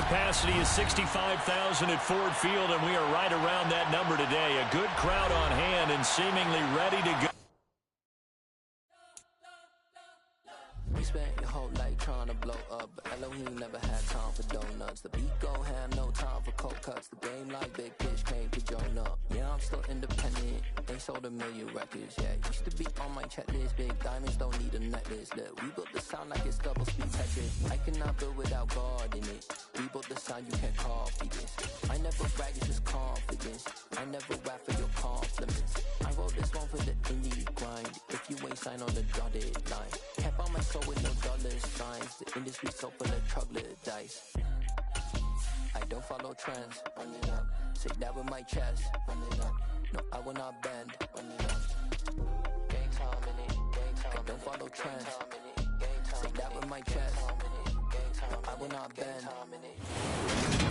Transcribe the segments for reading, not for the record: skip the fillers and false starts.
capacity is 65,000 at Ford Field, and we are right around that number today. A good crowd on hand and seemingly ready to go. You spent your whole life trying to blow up, but Elohim never had time for donuts. The beat go have no time for cold cuts. The game like Big Fish came to Jonah. Yeah, I'm still independent. They sold 1 million records. Yeah, used to be on my checklist. Big diamonds don't need a necklace. Look, we built the sound like it's double speed Tetris. I cannot build without God in it. We built the sound, you can't copy this. I never brag, it's just confidence. I never rap for your compliments. I wrote this one for the indie grind. If you ain't signed on the dotted line, kept on my soul with no dollar signs. The industry so full of troglodytes. I don't follow trends. Run it up. Say that with my chest. Run it up. No, I will not bend. Run it up. Gang time in it. Gang time. I don't follow trends. Say that with my chest. No, I will not bend.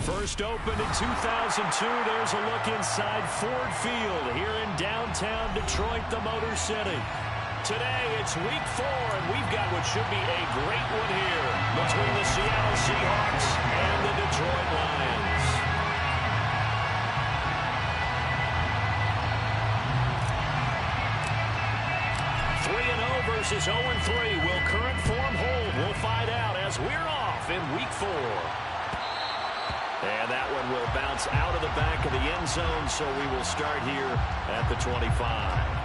First opened in 2002. There's a look inside Ford Field here in downtown Detroit, the Motor City. Today, it's week 4, and we've got what should be a great one here between the Seattle Seahawks and the Detroit Lions. Versus 0-3. Will current form hold? We'll find out as we're off in week 4. And that one will bounce out of the back of the end zone, so we will start here at the 25.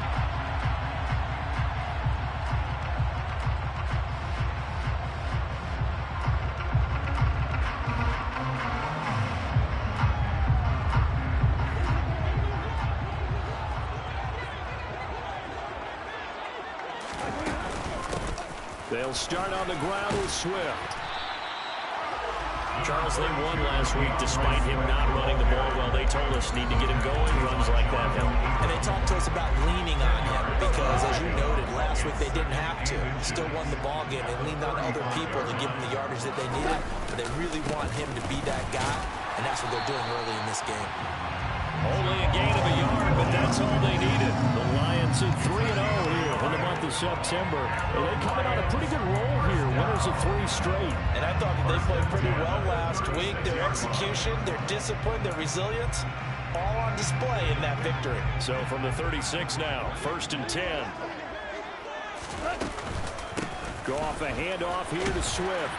They'll start on the ground with Swift. Charles, they won last week despite him not running the ball well. They told us need to get him going. Runs like that help. And they talked to us about leaning on him because, as you noted, last week they didn't have to. Still won the ball game. They leaned on other people to give them the yardage that they needed. But they really want him to be that guy, and that's what they're doing early in this game. Only a gain of a yard, but that's all they needed. The Lions at 3-0 here in the month of September. And they coming on a pretty good roll here. Winners of 3 straight. And I thought that they played pretty well last week. Their execution, their discipline, their resilience, all on display in that victory. So from the 36 now, 1st and 10. Go off a handoff here to Swift.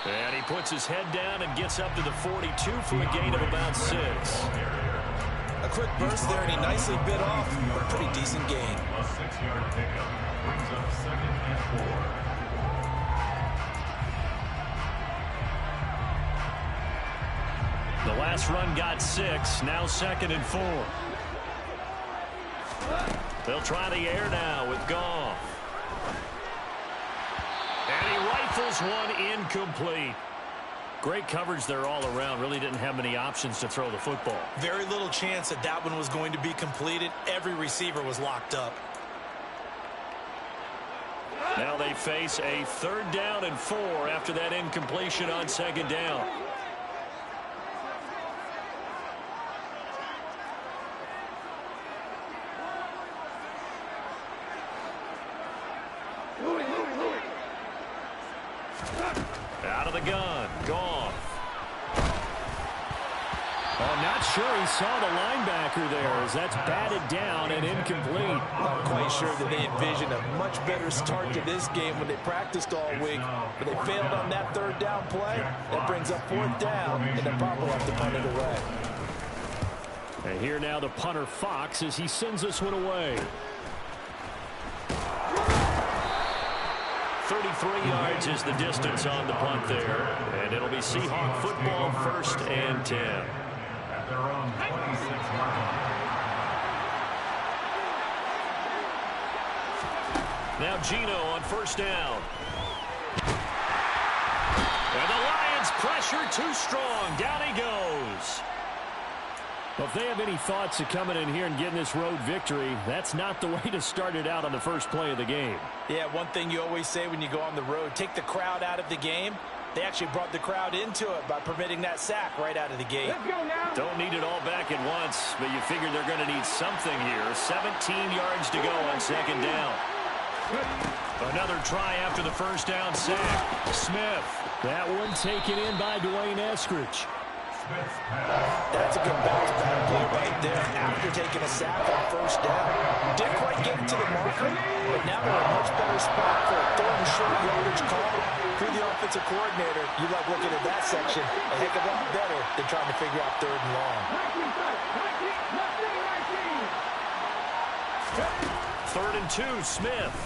And he puts his head down and gets up to the 42 for a gain of about 6. A quick burst there, and he nicely bit off a pretty decent gain. A 6-yard pickup brings up 2nd and 4. The last run got 6, now 2nd and 4. They'll try the air now with Goff. And he rifles one incomplete. Great coverage there all around. Really didn't have many options to throw the football. Very little chance that that one was going to be completed. Every receiver was locked up. Now they face a 3rd down and 4 after that incompletion on 2nd down. Out of the gun, Goff. I'm not sure he saw the linebacker there as that's batted down and incomplete. Not quite sure that they envisioned a much better start to this game when they practiced all week, but they failed on that 3rd down play. That brings up 4th down, and they'll probably have to punt it away. And here now the punter Fox as he sends this one away. 33 yards is the distance on the punt there. And it'll be Seahawk football, 1st and 10. At their own 26-yard line. Now Geno on 1st down. And the Lions pressure too strong. Down he goes. Well, if they have any thoughts of coming in here and getting this road victory, that's not the way to start it out on the first play of the game. Yeah, one thing you always say when you go on the road, take the crowd out of the game. They actually brought the crowd into it by permitting that sack right out of the gate. Let's go now. Don't need it all back at once, but you figure they're going to need something here. 17 yards to go on 2nd down. Another try after the 1st down sack. Smith That one taken in by Dwayne Eskridge. That's a good bounce back play right there after taking a sack on first down. Didn't quite get it to the marker, but now they're in a much better spot for a third and short yardage call. If you're the offensive coordinator, you like looking at that section a heck of a lot better than trying to figure out third and long. 3rd and 2, Smith.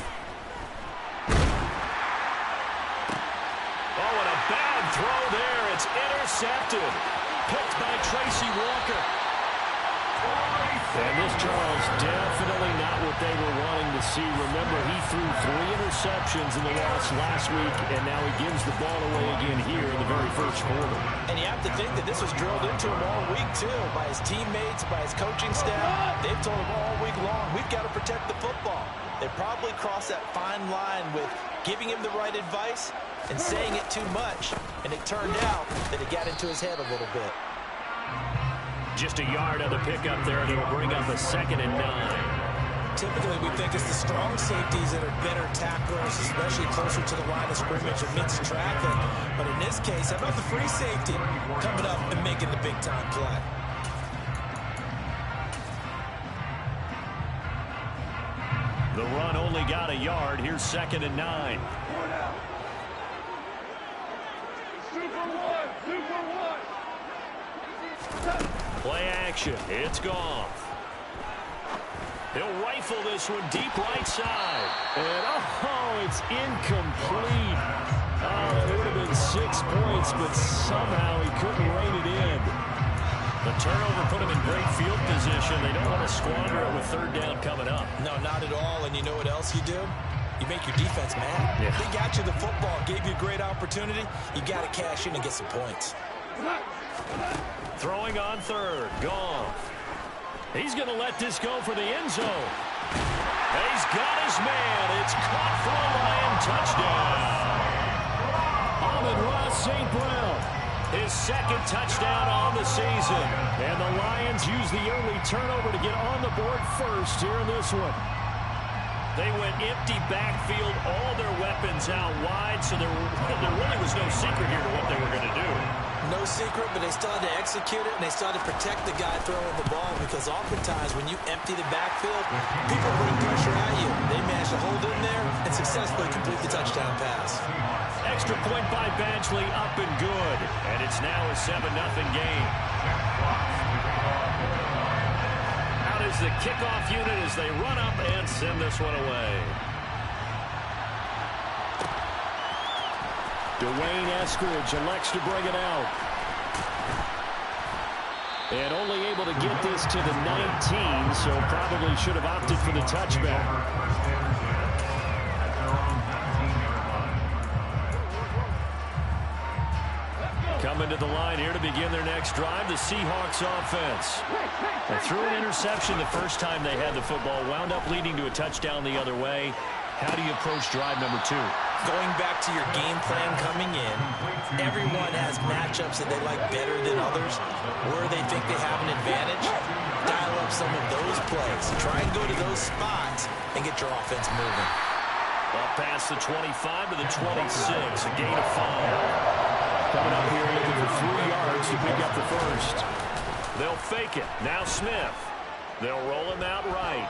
Oh, and a bad throw there. It's intercepted. Picked by Tracy Walker. And this, Charles, definitely not what they were wanting to see. Remember, he threw 3 interceptions in the loss last week, and now he gives the ball away again here in the very first quarter. And you have to think that this was drilled into him all week, too, by his teammates, by his coaching staff. They've told him all week long, we've got to protect the football. They probably crossed that fine line with giving him the right advice and saying it too much, and it turned out that it got into his head a little bit. Just a yard on the pickup there, and it'll bring up a 2nd and 9. Typically, we think it's the strong safeties that are better tacklers, especially closer to the line of scrimmage amidst traffic. But in this case, how about the free safety coming up and making the big-time play? The run only got a yard. Here's 2nd and 9. Play action. It's Goff. He'll rifle this one deep right side. And, oh, it's incomplete. Oh, it would have been 6 points, but somehow he couldn't rein it in. The turnover put him in great field position. They don't want to squander it with 3rd down coming up. No, not at all. And you know what else you do? You make your defense mad. Yeah. They got you the football, gave you a great opportunity. You got to cash in and get some points. Throwing on 3rd. Goff. He's going to let this go for the end zone. He's got his man. It's caught for a Lion touchdown. Amon-Ra St. Brown, his 2nd touchdown on the season. And the Lions use the early turnover to get on the board first here in this one. They went empty backfield, all their weapons out wide, so there really was no secret here to what they were going to do. No secret, but they still had to execute it, and they still had to protect the guy throwing the ball, because oftentimes when you empty the backfield, people bring pressure at you. They managed to hold in there and successfully complete the touchdown pass. Extra point by Badgley, up and good. And it's now a 7-0 game. Out is the kickoff unit as they run up and send this one away. Dwayne Eskridge elects to bring it out. And only able to get this to the 19, so probably should have opted for the touchback. Coming to the line here to begin their next drive, the Seahawks offense. They threw an interception the first time they had the football, wound up leading to a touchdown the other way. How do you approach drive number 2? Going back to your game plan coming in, everyone has matchups that they like better than others, where they think they have an advantage. Dial up some of those plays. Try and go to those spots and get your offense moving. Up past the 25 to the 26, a gain of 5. Coming up here looking for 3 yards to pick up the first. They'll fake it. Now Smith. They'll roll him out right.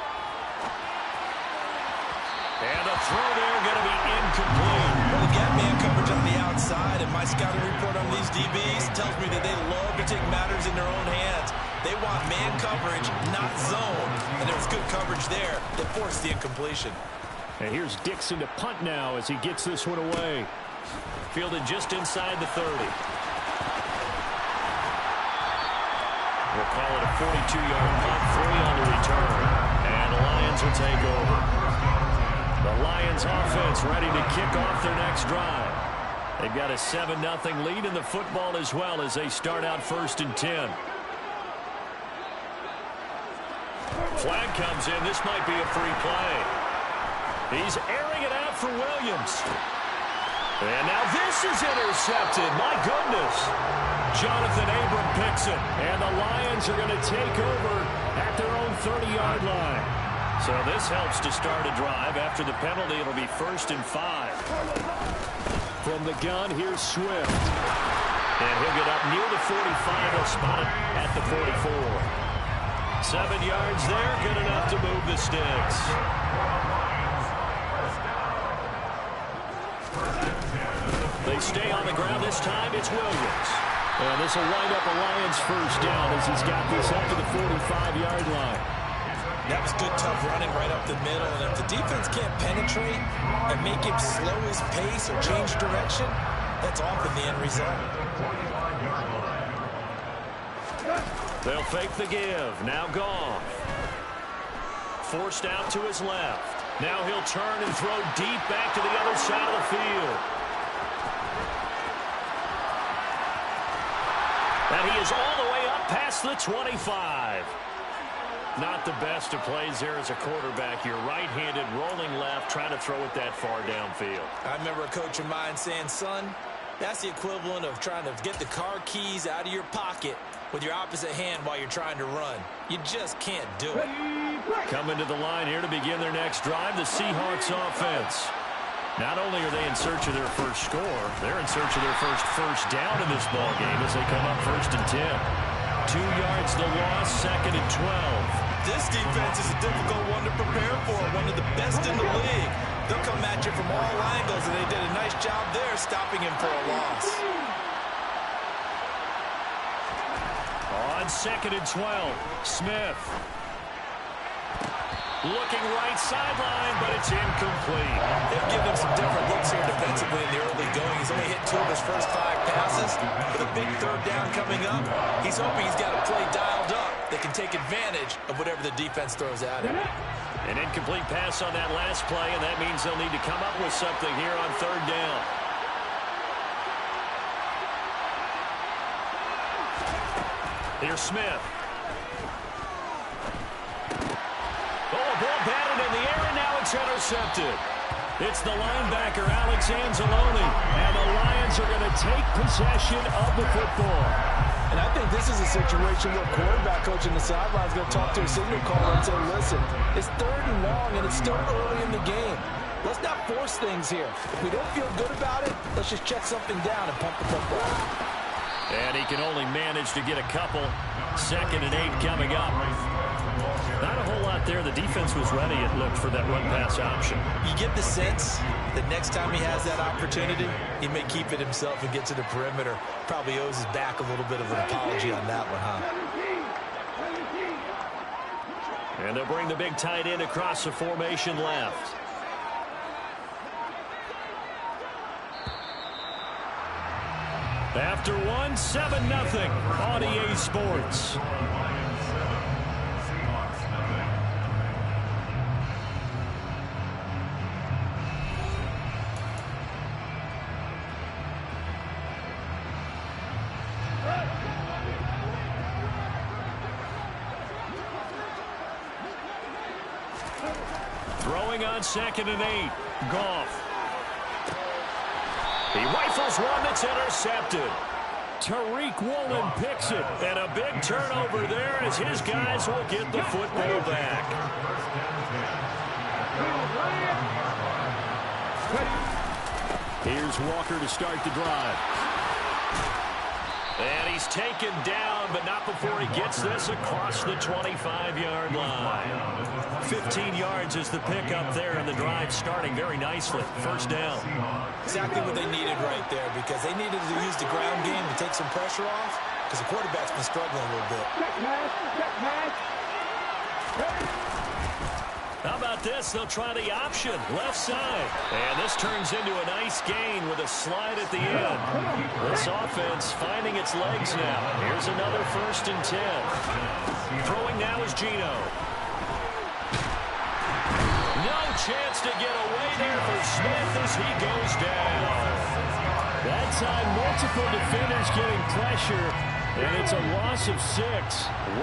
And the throw there going to be incomplete. Well, they got man coverage on the outside, and my scouting report on these DBs tells me that they love to take matters in their own hands. They want man coverage, not zone. And there was good coverage there that forced the incompletion. And here's Dixon to punt now as he gets this one away. Fielded just inside the 30. We'll call it a 42-yard punt, 3 on the return. And the Lions will take over. The Lions offense ready to kick off their next drive. They've got a 7-0 lead in the football as well as they start out 1st and 10. Flag comes in. This might be a free play. He's airing it out for Williams. And now this is intercepted. My goodness. Jonathan Abram picks it. And the Lions are going to take over at their own 30-yard line. So this helps to start a drive. After the penalty, it'll be 1st and 5. From the gun, here's Swift. And he'll get up near the 45. He'll spot it at the 44. 7 yards there, good enough to move the sticks. They stay on the ground. This time it's Williams. And this will wind up a Lions first down as he's got this up to the 45-yard line. That was good, tough running right up the middle. And if the defense can't penetrate and make him slow his pace or change direction, that's often the end result. They'll fake the give. Now Goff. Forced out to his left. Now he'll turn and throw deep back to the other side of the field. And he is all the way up past the 25. Not the best of plays there as a quarterback. You're right-handed, rolling left, trying to throw it that far downfield. I remember a coach of mine saying, son, that's the equivalent of trying to get the car keys out of your pocket with your opposite hand while you're trying to run. You just can't do it. Coming to the line here to begin their next drive, the Seahawks offense. Not only are they in search of their first score, they're in search of their first down in this ball game as they come up 1st and 10. 2 yards the loss, 2nd and 12. This defense is a difficult one to prepare for, one of the best in the league. They'll come at you from all angles, and they did a nice job there stopping him for a loss. On 2nd and 12, Smith. Looking right sideline, but it's incomplete. They've given him some different looks here defensively in the early going. He's only hit 2 of his first 5 passes. With a big 3rd down coming up, he's hoping he's got a play dialed up that can take advantage of whatever the defense throws at him. An incomplete pass on that last play, and that means they'll need to come up with something here on 3rd down. Here's Smith. Ball batted in the air, and now it's intercepted. It's the linebacker, Alex Anzalone, and the Lions are going to take possession of the football. And I think this is a situation where quarterback coach in the sideline is going to talk to a signal caller and say, listen, it's 3rd and long, and it's still early in the game. Let's not force things here. If we don't feel good about it, let's just check something down and pump the football. And he can only manage to get a couple. 2nd and 8 coming up. Not a whole lot there. The defense was ready, it looked, for that run-pass option. You get the sense that next time he has that opportunity, he may keep it himself and get to the perimeter. Probably owes his back a little bit of an apology on that one, huh? And they'll bring the big tight end across the formation left. After 1, 7-0 on EA Sports. Throwing on 2nd and 8, Goff. He rifles one that's intercepted. Tariq Woolen picks it, and a big turnover there as his guys will get the football back. Here's Walker to start the drive. And he's taken down, but not before he gets this across the 25-yard line. 15 yards is the pickup there, and the drive starting very nicely. 1st down. Exactly what they needed right there, because they needed to use the ground game to take some pressure off, because the quarterback's been struggling a little bit. How about this? They'll try the option, left side. And this turns into a nice gain with a slide at the end. This offense finding its legs now. Here's another 1st and 10. Throwing now is Geno. No chance to get away there for Smith as he goes down. That time, multiple defenders getting pressure, and it's a loss of 6.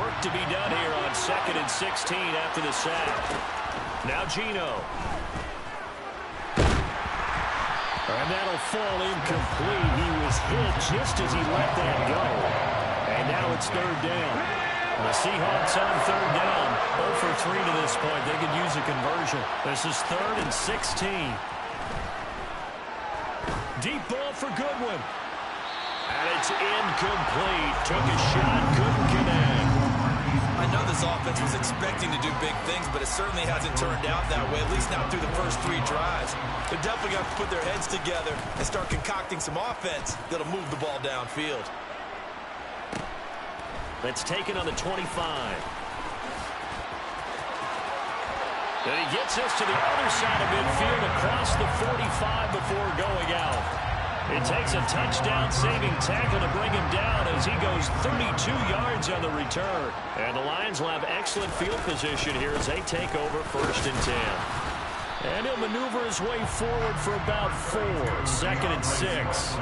Work to be done here on 2nd and 16 after the sack. Now Geno. And that'll fall incomplete. He was hit just as he let that go. And now it's 3rd down. The Seahawks on 3rd down. 0 for 3 to this point. They could use a conversion. This is 3rd and 16. Deep ball for Goodwin. And it's incomplete. Took a shot, couldn't connect. I know this offense was expecting to do big things, but it certainly hasn't turned out that way, at least not through the first 3 drives. They're definitely going to put their heads together and start concocting some offense that'll move the ball downfield. That's taken on the 25. And he gets us to the other side of midfield across the 45 before going out. It takes a touchdown-saving tackle to bring him down as he goes 32 yards on the return. And the Lions will have excellent field position here as they take over 1st and 10. And he'll maneuver his way forward for about 4. 2nd and 6.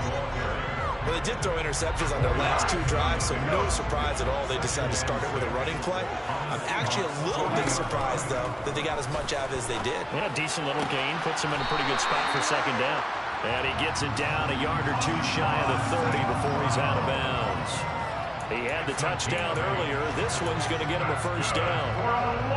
Well, they did throw interceptions on their last 2 drives, so no surprise at all they decided to start it with a running play. I'm actually a little bit surprised, though, that they got as much out of it as they did. Yeah, decent little gain. Puts him in a pretty good spot for 2nd down. And he gets it down a yard or 2 shy of the 30 before he's out of bounds. He had the touchdown earlier. This one's going to get him a 1st down.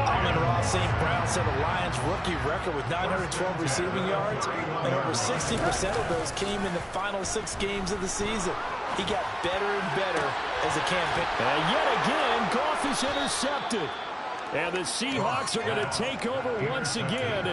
Amon-Ra St. Brown set a Lions rookie record with 912 receiving yards, and over 60% of those came in the final 6 games of the season. He got better and better as a campaign. And yet again, Goff is intercepted. And the Seahawks are going to take over once again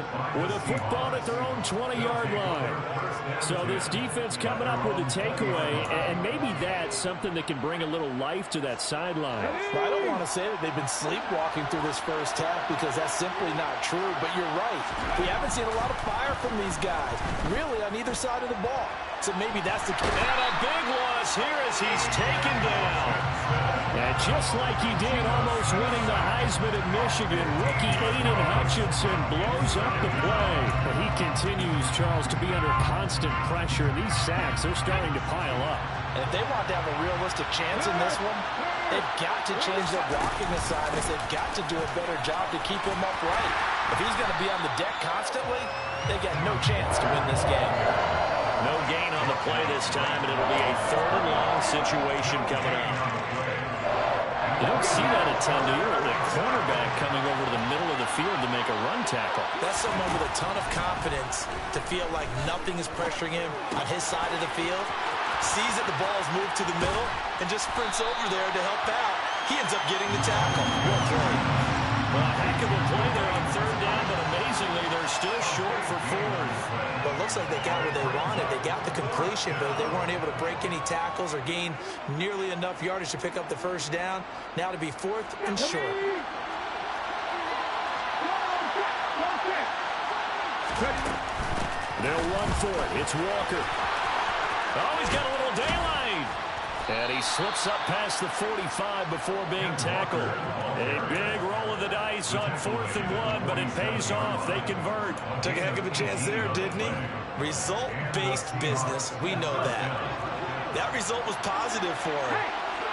with a football at their own 20-yard line. So this defense coming up with a takeaway, and maybe that's something that can bring a little life to that sideline. Well, I don't want to say that they've been sleepwalking through this first half because that's simply not true, but you're right. We haven't seen a lot of fire from these guys, really on either side of the ball. So maybe that's the key. And a big loss here as he's taken down. And just like he did almost winning the Heisman at Michigan, rookie Aiden Hutchinson blows up the play. But he continues, Charles, to be under constant pressure. These sacks, they're starting to pile up. And if they want to have a realistic chance in this one, they've got to change their blocking assignments. They've got to do a better job to keep him upright. If he's going to be on the deck constantly, they got no chance to win this game. No gain on the play this time, and it'll be a 3rd and long situation coming up. You don't see that a ton, do you? The cornerback coming over to the middle of the field to make a run tackle. That's someone with a ton of confidence to feel like nothing is pressuring him on his side of the field. Sees that the ball is moved to the middle and just sprints over there to help out. He ends up getting the tackle. Real play. Well, a heck of a play there on 3rd down, but amazingly, they're still short for 4th. Well, it looks like they got what they wanted. They got the completion, but they weren't able to break any tackles or gain nearly enough yardage to pick up the 1st down. Now to be 4th and short. They'll run for it. It's Walker. Oh, he's got a little daylight. And he slips up past the 45 before being tackled. A big roll of the dice on 4th and 1, but it pays off. They convert. Took a heck of a chance there, didn't he? Result-based business. We know that. That result was positive for him.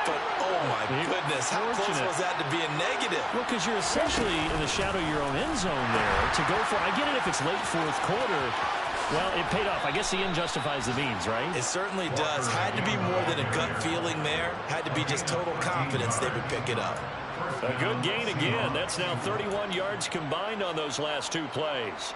But, oh, my goodness, how close was that to being negative? Well, because you're essentially in the shadow of your own end zone there to go for. I get it if it's late 4th quarter. Well, it paid off. I guess the end justifies the means, right? It certainly does. Had to be more than a gut feeling there. Had to be just total confidence they would pick it up. A good gain again. That's now 31 yards combined on those last 2 plays.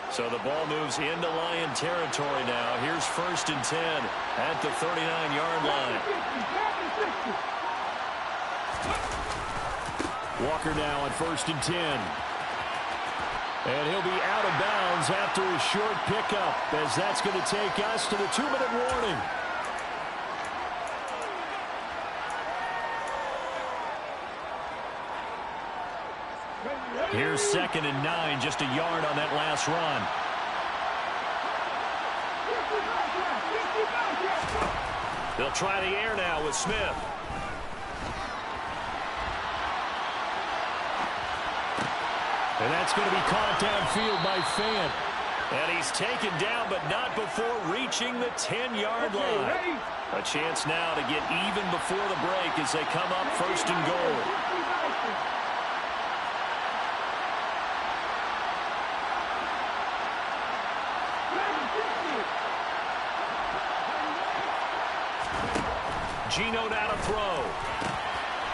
So the ball moves into Lion territory now. Here's 1st and 10 at the 39-yard line. Walker now on 1st and 10. And he'll be out of bounds after a short pickup, as that's going to take us to the 2-minute warning. Here's 2nd and 9, just a yard on that last run. They'll try the air now with Smith. And that's going to be caught downfield by Fant. And he's taken down, but not before reaching the 10-yard line. A chance now to get even before the break as they come up 1st and goal. Geno now to throw.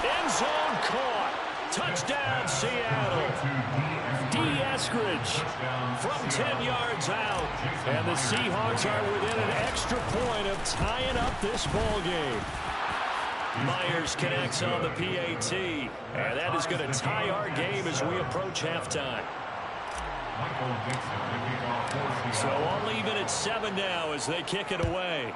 End zone caught. Touchdown, Seattle. D. Eskridge from 10 yards out. And the Seahawks are within an extra point of tying up this ball game. Myers connects on the PAT. And that is going to tie our game as we approach halftime. So I'll leave it at 7 now as they kick it away.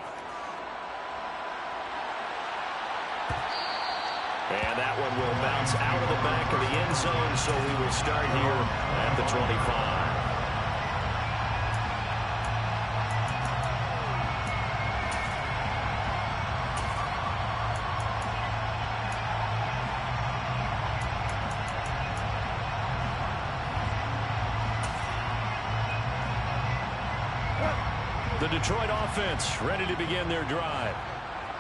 And that one will bounce out of the back of the end zone, so we will start here at the 25. The Detroit offense ready to begin their drive.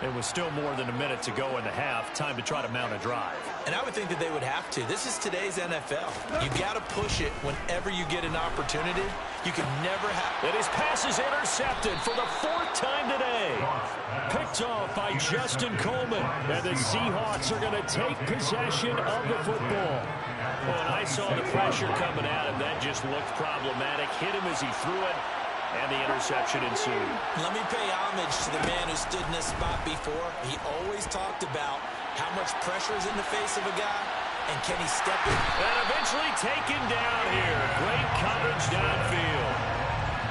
It was still more than a minute to go in the half. Time to try to mount a drive. And I would think that they would have to. This is today's NFL. You got to push it whenever you get an opportunity. You can never have. And his pass is intercepted for the 4th time today. Picked off by Justin Coleman. And the Seahawks are going to take possession of the football. When I saw the pressure coming at him, that just looked problematic. Hit him as he threw it. And the interception ensued. Let me pay homage to the man who stood in this spot before. He always talked about how much pressure is in the face of a guy, and can he step in? And eventually taken down here. Great coverage downfield.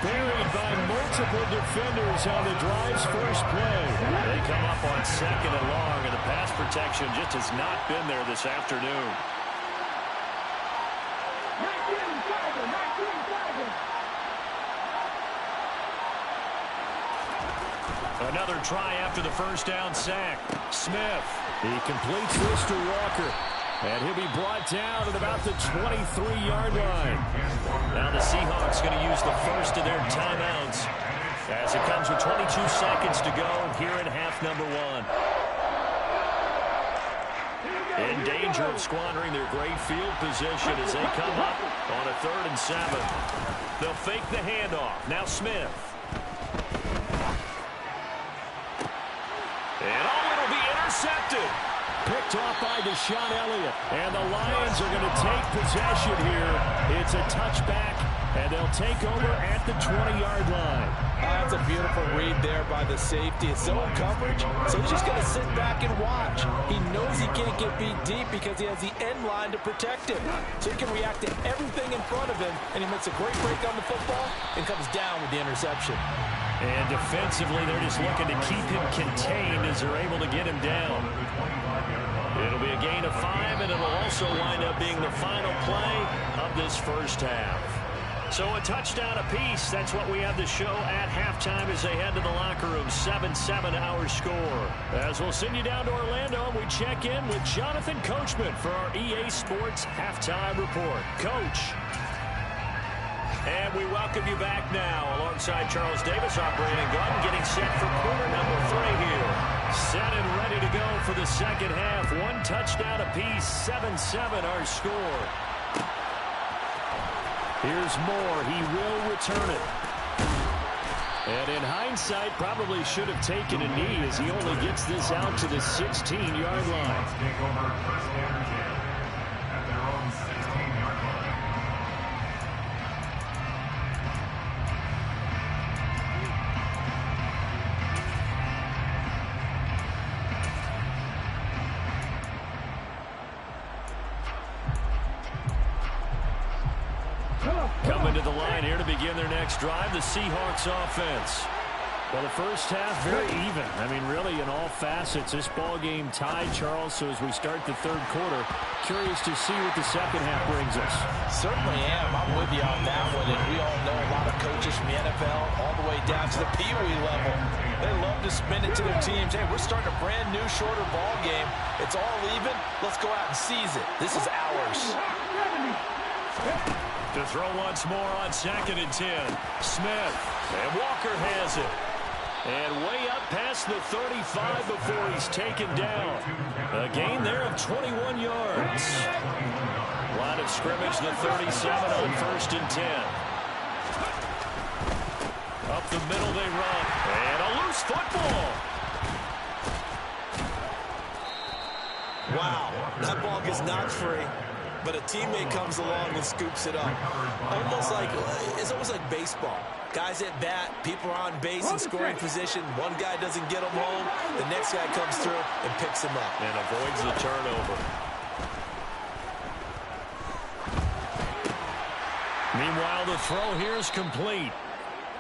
Buried by multiple defenders on the drive's first play. They come up on 2nd and long, and the pass protection just has not been there this afternoon. Another try after the first down sack. Smith, he completes this to Walker. And he'll be brought down at about the 23-yard line. Now the Seahawks going to use the first of their timeouts as it comes with 22 seconds to go here in half number 1. In danger of squandering their great field position as they come up on a 3rd and 7. They'll fake the handoff. Now Smith. It'll be intercepted. Picked off by Deshaun Elliott. And the Lions are going to take possession here. It's a touchback, and they'll take over at the 20-yard line. That's a beautiful read there by the safety. It's zone coverage, so he's just going to sit back and watch. He knows he can't get beat deep because he has the end line to protect him. So he can react to everything in front of him, and he makes a great break on the football and comes down with the interception. And defensively, they're just looking to keep him contained as they're able to get him down. It'll be a gain of 5, and it'll also wind up being the final play of this first half. So a touchdown apiece. That's what we have to show at halftime as they head to the locker room. 7-7 our score. As we'll send you down to Orlando, we check in with Jonathan Coachman for our EA Sports Halftime Report. Coach. And we welcome you back now alongside Charles Davis. I'm Brandon Gordon getting set for quarter number 3 here. Set and ready to go for the second half. 1 touchdown apiece. 7-7 our score. Here's Moore. He will return it. And in hindsight, probably should have taken a knee as he only gets this out to the 16-yard line. Coming to the line here to begin their next drive, the Seahawks offense. Well, the first half, very even. I mean, really, in all facets, this ball game tied, Charles. So as we start the 3rd quarter, curious to see what the second half brings us. Certainly am. I'm with you on that one. And we all know a lot of coaches from the NFL all the way down to the Pee Wee level. They love to spin it to their teams. Hey, we're starting a brand new, shorter ball game. It's all even. Let's go out and seize it. This is ours. To throw once more on 2nd and 10. Smith. And Walker has it. And way up past the 35 before he's taken down. A gain there of 21 yards. Line of scrimmage, the 37 on 1st and 10. Up the middle they run. And a loose football. Wow, that ball gets knocked free, but a teammate comes along and scoops it up. It's almost like baseball. Guys at bat, people are on base in scoring position. One guy doesn't get them home, the next guy comes through and picks him up. And avoids the turnover. Meanwhile, the throw here is complete.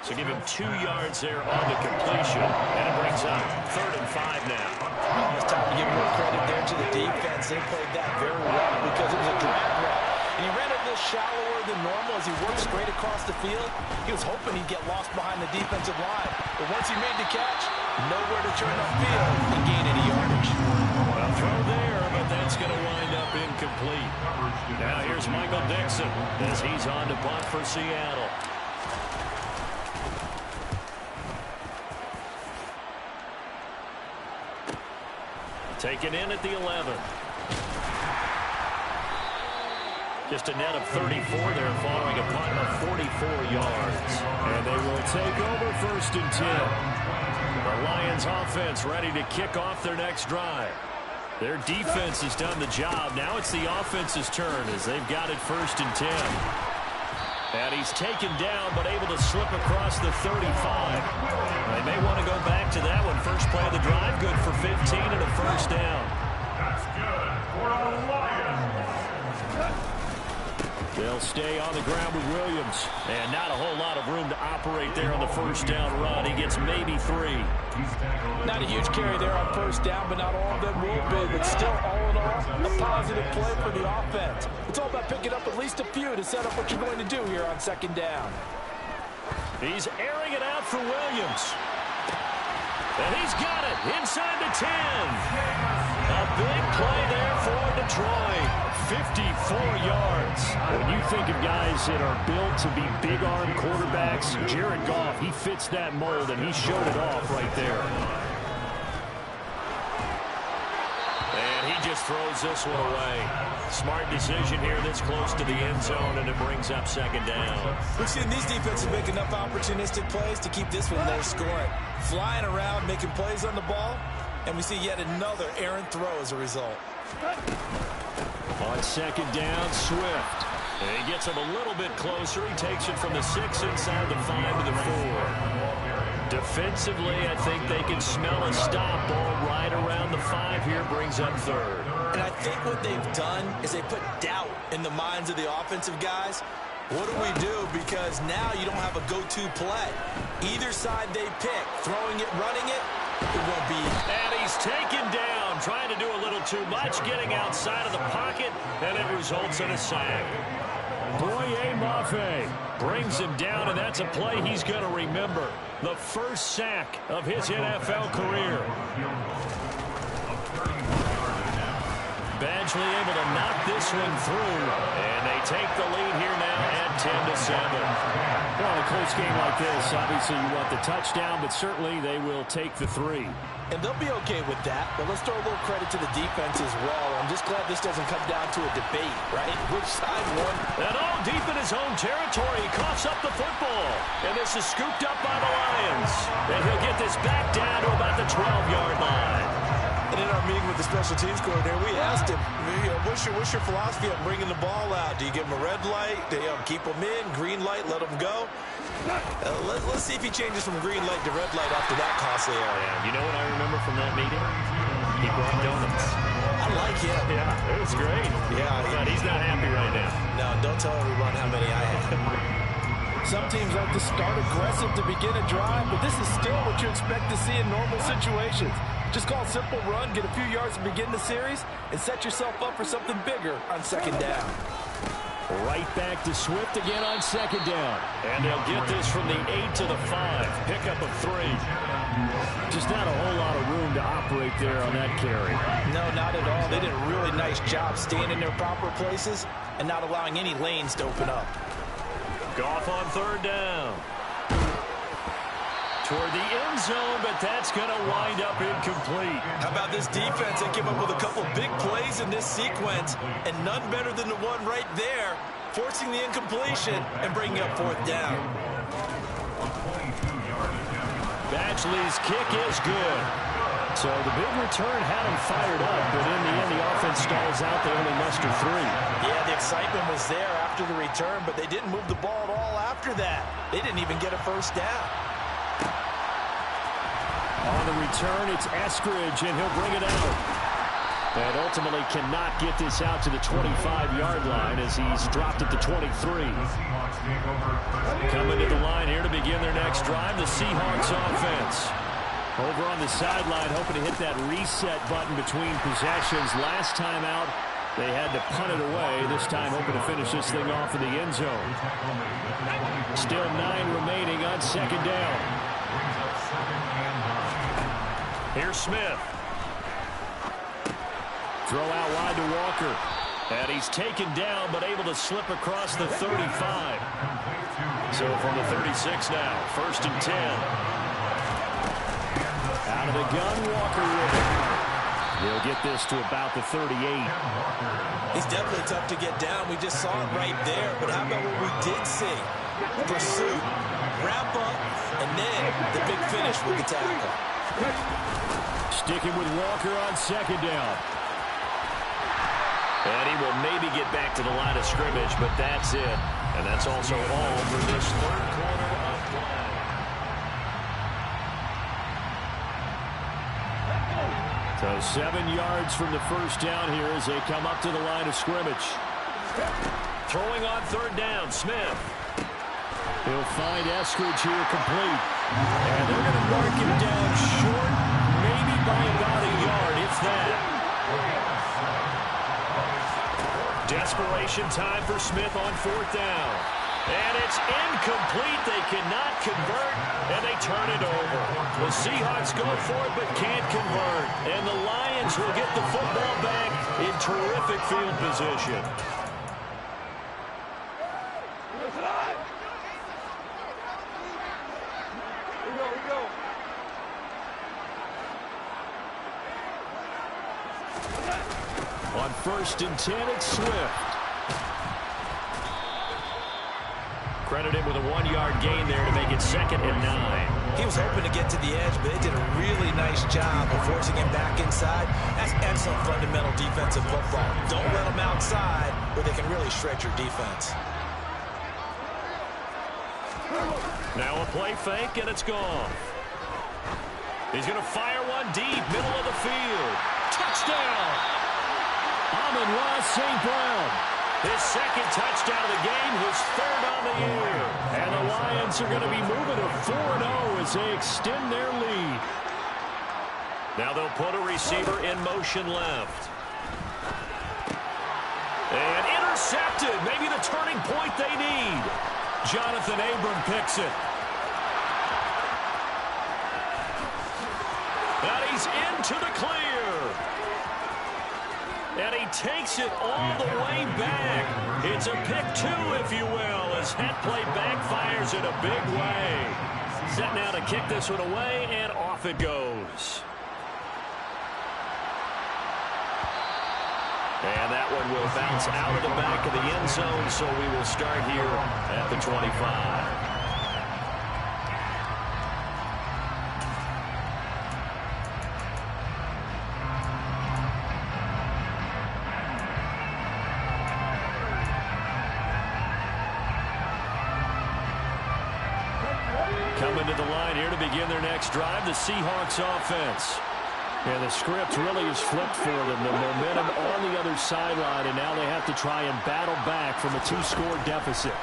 So give him 2 yards there on the completion. And it brings up 3rd and 5 now. Oh, it's time to give more credit there to the defense. They played that very well because it was a drag route. And he ran it a little shallower than normal as he worked straight across the field. He was hoping he'd get lost behind the defensive line. But once he made the catch, nowhere to turn upfield and gain any yardage. Well, throw there, but that's going to wind up incomplete. Now here's Michael Dixon as he's on to punt for Seattle. Taken in at the 11. Just a net of 34 there following a punt of 44 yards. And they will take over 1st and 10. The Lions offense ready to kick off their next drive. Their defense has done the job. Now it's the offense's turn as they've got it 1st and 10. And he's taken down but able to slip across the 35. They may want to go back to that one. First play of the drive, good for 15 and a 1st down. That's good for the Lions. They'll stay on the ground with Williams. And not a whole lot of room to operate there on the 1st down run. He gets maybe 3. Not a huge carry there on 1st down, but not all of them will be. But still, all in all, a positive play for the offense. It's all about picking up at least a few to set up what you're going to do here on 2nd down. He's airing it out for Williams. And he's got it inside the 10. A big play there for Detroit. 54 yards. When you think of guys that are built to be big-arm quarterbacks, Jared Goff, he fits that mold, and he showed it off right there. And he just throws this one away. Smart decision here this close to the end zone, and it brings up 2nd down. We've seen these defenses make enough opportunistic plays to keep this one low scoring. Flying around, making plays on the ball, and we see yet another errant throw as a result. On 2nd down, Swift. And he gets him a little bit closer. He takes it from the 6 inside the 5 to the 4. Defensively, I think they can smell a stop ball right around the 5 here. Brings up 3rd. And I think what they've done is they put doubt in the minds of the offensive guys. What do we do? Because now you don't have a go-to play. Either side they pick, throwing it, running it, it won't be. And he's taken down, trying to do a little too much, getting outside of the pocket, and it results in a sack. Boye Mafe brings him down, and that's a play he's going to remember. The first sack of his NFL career. Badgley able to knock this one through, and they take the lead here now at 10-7. Well, in a close game like this, obviously you want the touchdown, but certainly they will take the 3. And they'll be okay with that, but let's throw a little credit to the defense as well. I'm just glad this doesn't come down to a debate, right? Which side won? And all deep in his own territory, he coughs up the football. And this is scooped up by the Lions. And he'll get this back down to about the 12-yard line. And in our meeting with the special teams coordinator, we asked him, what's your philosophy on bringing the ball out? Do you give him a red light? Do you keep him in? Green light, let him go? Let's see if he changes from green light to red light after that costly error. Yeah, you know what I remember from that meeting? He brought donuts. I like him. Yeah, it was great. Yeah, but he's not happy right now. No, don't tell everyone how many I have. Some teams like to start aggressive to begin a drive, but this is still what you expect to see in normal situations. Just call a simple run, get a few yards to begin the series, and set yourself up for something bigger on 2nd down. Right back to Swift again on 2nd down. And they'll get this from the 8 to the 5. Pickup of 3. Just not a whole lot of room to operate there on that carry. No, not at all. They did a really nice job staying in their proper places and not allowing any lanes to open up. Goff on 3rd down. Toward the end zone, but that's going to wind up incomplete. How about this defense? They came up with a couple big plays in this sequence, and none better than the one right there, forcing the incompletion and bringing up 4th down. Badgley's kick is good. So the big return had him fired up, but in the end, the offense stalls out. They only muster 3. Yeah, the excitement was there after the return, but they didn't move the ball at all after that. They didn't even get a first down. On the return, it's Eskridge, and he'll bring it out. And ultimately cannot get this out to the 25-yard line as he's dropped at the 23. Coming to the line here to begin their next drive, the Seahawks offense. Over on the sideline, hoping to hit that reset button between possessions. Last time out, they had to punt it away. This time, hoping to finish this thing off in the end zone. Still 9 remaining on second down. Here's Smith. Throw out wide to Walker. And he's taken down, but able to slip across the 35. So from the 36 now, 1st and 10. Out of the gun, Walker with it. He'll get this to about the 38. He's definitely tough to get down. We just saw it right there. But how about what we did see? Pursuit, wrap up, and then the big finish with the tackle. Sticking with Walker on second down. And he will maybe get back to the line of scrimmage, but that's it. And that's also all for this third quarter of play. So 7 yards from the first down here as they come up to the line of scrimmage. Throwing on third down, Smith. He'll find Eskridge here complete. And they're going to mark him down short, maybe by about a yard, if that. Desperation time for Smith on 4th down. And it's incomplete. They cannot convert, and they turn it over. The Seahawks go for it, but can't convert. And the Lions will get the football back in terrific field position. On 1st and 10, it's Swift. Credit him with a 1-yard gain there to make it 2nd and 9. He was hoping to get to the edge, but they did a really nice job of forcing him back inside. That's excellent fundamental defensive football. Don't let them outside where they can really shred your defense. Now a play fake, and it's gone. He's going to fire one deep, middle of the field. Touchdown! Amon-Ra St. Brown. His 2nd touchdown of the game, his 3rd on the year. And the Lions are going to be moving to 4-0 as they extend their lead. Now they'll put a receiver in motion left. And intercepted. Maybe the turning point they need. Jonathan Abram picks it. And he's into the clear. And he takes it all the way back. It's a pick 2, if you will, as that play backfires in a big way. Set now to kick this one away, and off it goes. And that one will bounce out of the back of the end zone, so we will start here at the 25. Coming to the line here to begin their next drive, the Seahawks offense. And the script really is flipped for them. The momentum on the other sideline, and now they have to try and battle back from a 2-score deficit.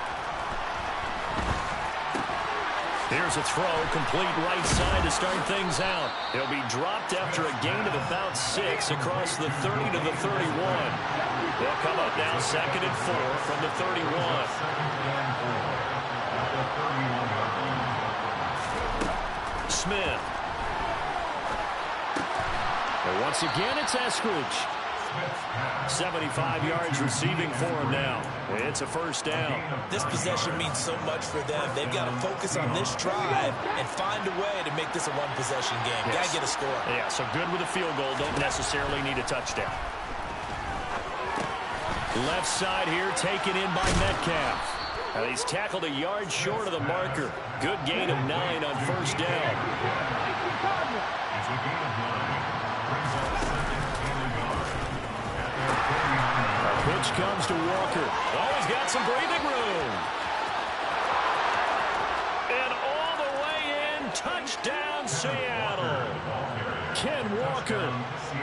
Here's a throw, complete right side to start things out. He'll be dropped after a gain of about 6 across the 30 to the 31. They'll come up now 2nd and 4 from the 31. Smith. And once again, it's Eskridge. 75 yards receiving for him now. It's a 1st down. This possession means so much for them. They've got to focus on this drive and find a way to make this a one-possession game. Yes. Got to get a score. Yeah, so good with a field goal. Don't necessarily need a touchdown. Left side here taken in by Metcalf. And he's tackled a yard short of the marker. Good gain of 9 on 1st down. It's a gain of 9. Brings up second and a yard. At their 49. Pitch comes to Walker. Oh, he's got some breathing room. And all the way in, touchdown Seattle. Ken Walker,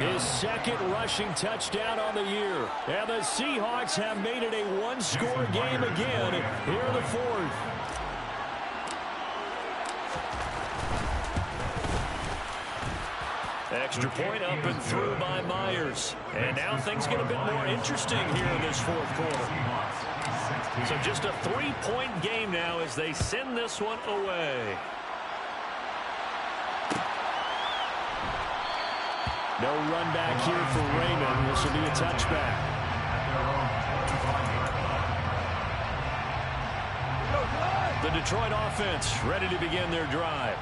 his second rushing touchdown on the year. And the Seahawks have made it a one-score game again here in the fourth. Extra point up and through by Myers. And now things get a bit more interesting here in this fourth quarter. So just a three-point game now as they send this one away. No run back here for Raymond. This will be a touchback. The Detroit offense ready to begin their drive.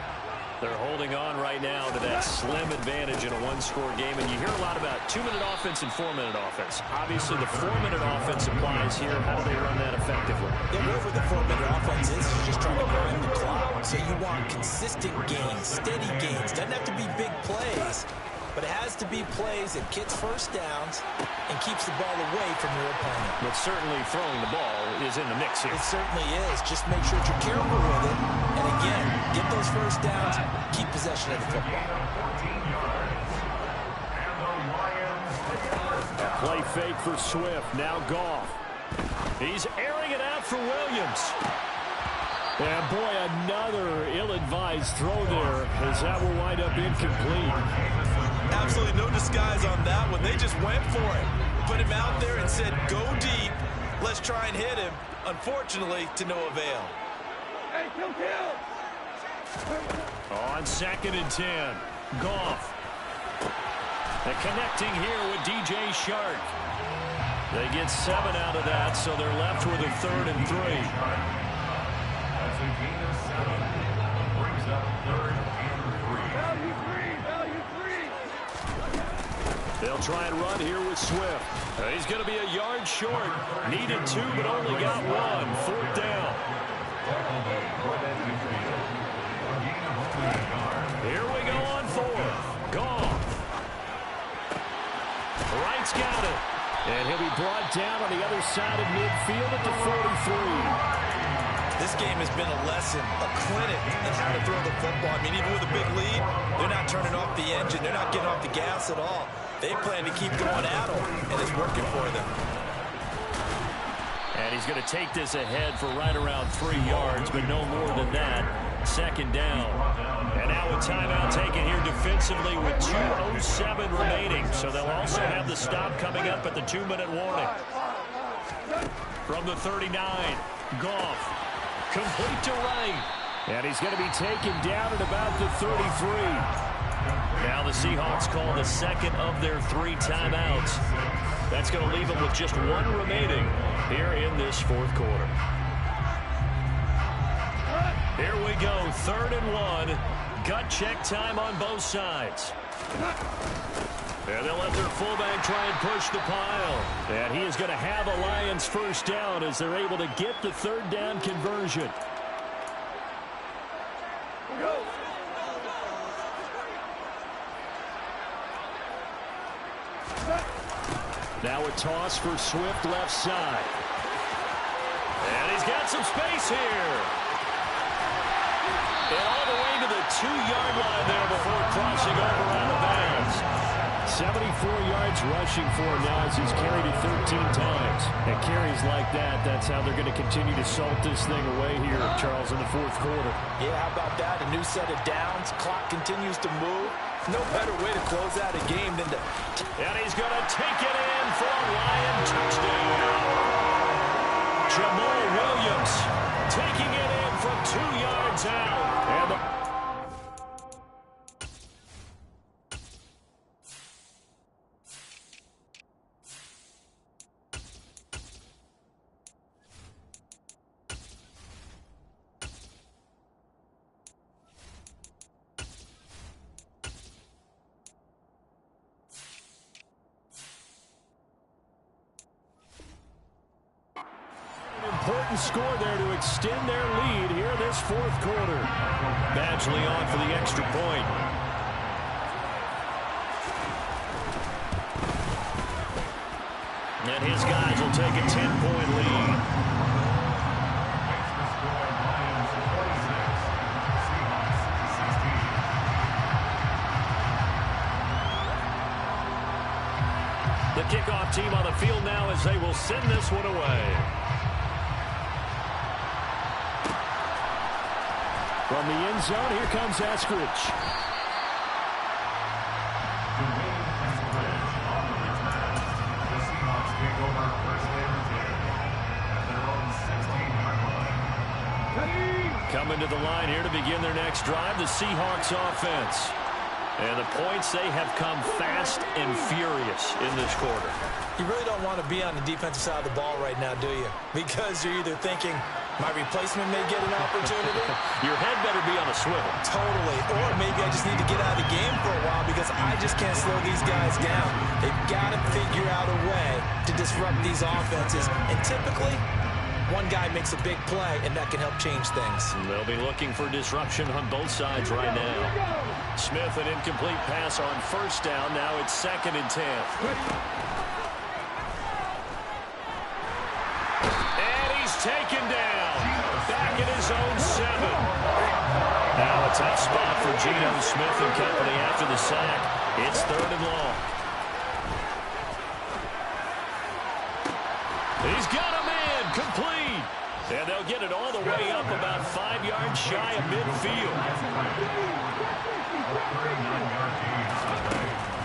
They're holding on right now to that slim advantage in a one-score game. And you hear a lot about 2-minute offense and 4-minute offense. Obviously, the 4-minute offense applies here. How do they run that effectively? Yeah, whatever the 4-minute offense is just trying to grind the clock. So you want consistent gains, steady gains. Doesn't have to be big plays, but it has to be plays that gets first downs and keeps the ball away from your opponent. But certainly throwing the ball is in the mix here. It certainly is. Just make sure that you're careful with it. And again, get those first downs, keep possession of the football. Play fake for Swift. Now Goff. He's airing it out for Williams. And boy, another ill-advised throw there as that will wind up incomplete. Absolutely no disguise on that one. They just went for it. Put him out there and said, go deep. Let's try and hit him. Unfortunately, to no avail. Hey, kill. On 2nd and 10. Goff. And connecting here with DJ Shark. They get 7 out of that, so they're left with a 3rd and 3. That's a gain of 7. Brings up 3rd and 3. They'll try and run here with Swift. He's going to be a yard short. Needed 2, but only got 1. 4th down. Here we go on 4th. Goff. Wright's got it. And he'll be brought down on the other side of midfield at the 43. This game has been a lesson, a clinic in how to throw the football. I mean, even with a big lead, they're not turning off the engine. They're not getting off the gas at all. They plan to keep going at them, and it's working for them. And he's going to take this ahead for right around 3 yards, but no more than that. 2nd down. And now a timeout taken here defensively with 2:07 remaining. So they'll also have the stop coming up at the 2-minute warning. From the 39, Goff. Complete to Wright. And he's going to be taken down at about the 33. Now the Seahawks call the 2nd of their 3 timeouts. That's going to leave them with just 1 remaining here in this 4th quarter. Here we go, 3rd and 1. Gut check time on both sides. And they'll let their fullback try and push the pile. And he is going to have a Lions first down as they're able to get the 3rd down conversion. Now a toss for Swift left side. And he's got some space here. And all the way to the 2-yard line there before crossing over out of bounds. 74 yards rushing for him now as he's carried it 13 times. And carries like that, that's how they're going to continue to salt this thing away here, Charles, in the 4th quarter. Yeah, how about that? A new set of downs. Clock continues to move. No better way to close out a game than to... And he's going to take it in for a Lion touchdown. Jamal Williams taking it in from 2 yards out. And the important score there to extend their lead here this 4th quarter. Badgley on for the extra point. And his guys will take a 10-point lead. The kickoff team on the field now as they will send this one away. From the end zone, here comes Eskridge. Coming to the line here to begin their next drive, the Seahawks offense. And the points, they have come fast and furious in this quarter. You really don't want to be on the defensive side of the ball right now, do you? Because you're either thinking, my replacement may get an opportunity. Your head better be on a swivel. Totally. Or maybe I just need to get out of the game for a while because I just can't slow these guys down. They've got to figure out a way to disrupt these offenses. And typically, one guy makes a big play, and that can help change things. They'll be looking for disruption on both sides right now. Smith, an incomplete pass on first down. Now it's 2nd and 10. And he's taken down. Back in his own 7. Now a tough spot for Geno Smith and company after the sack. It's 3rd and long. He's got a man complete. And they'll get it all the way up about 5 yards shy of midfield.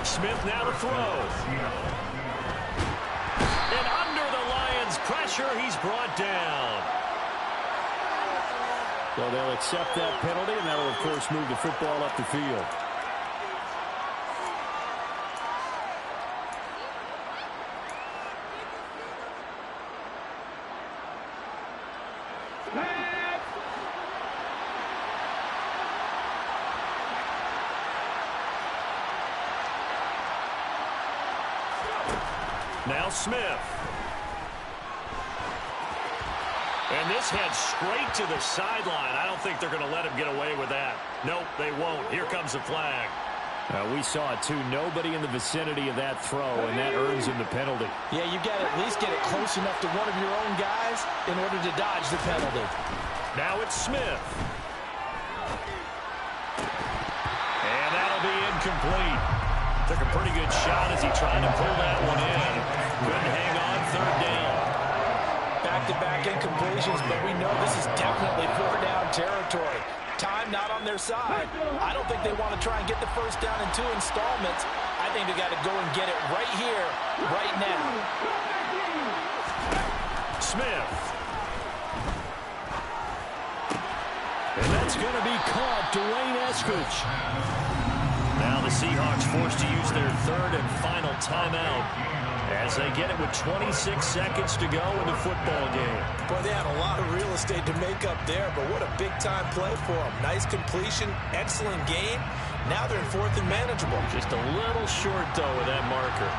Smith now to throw. And under the Lions' pressure, he's brought down. So they'll accept that penalty, and that'll, of course, move the football up the field. Now Smith. And this head straight to the sideline. I don't think they're going to let him get away with that. Nope, they won't. Here comes the flag. We saw it, too. Nobody in the vicinity of that throw, and that earns him the penalty. Yeah, you've got to at least get it close enough to one of your own guys in order to dodge the penalty. Now it's Smith. And that'll be incomplete. Took a pretty good shot as he tried to pull that one in. Couldn't hang on, 3rd down. Back-to-back incompletions, but we know this is definitely 4-down territory. Time not on their side. I don't think they want to try and get the first down in 2 installments. I think they got to go and get it right here, right now. Smith. And that's going to be caught. Dwayne Eskridge. Now the Seahawks forced to use their 3rd and final timeout as they get it with 26 seconds to go in the football game. Boy, they had a lot of real estate to make up there, but what a big-time play for them. Nice completion, excellent game. Now they're in 4th and manageable. Just a little short, though, with that marker.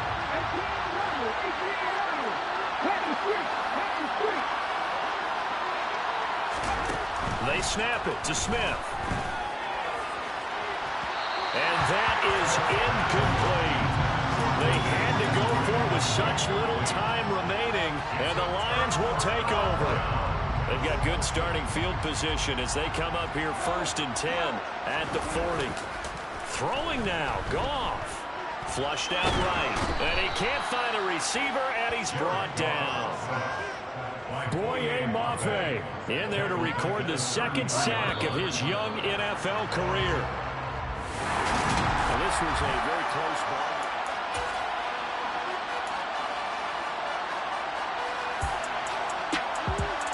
They snap it to Smith. And that is incomplete. They had to go for it with such little time remaining, and the Lions will take over. They've got good starting field position as they come up here 1st and 10 at the 40. Throwing now, Goff. Flushed out right, and he can't find a receiver, and he's brought down. Boye Mafe in there to record the 2nd sack of his young NFL career. This was a very close ball.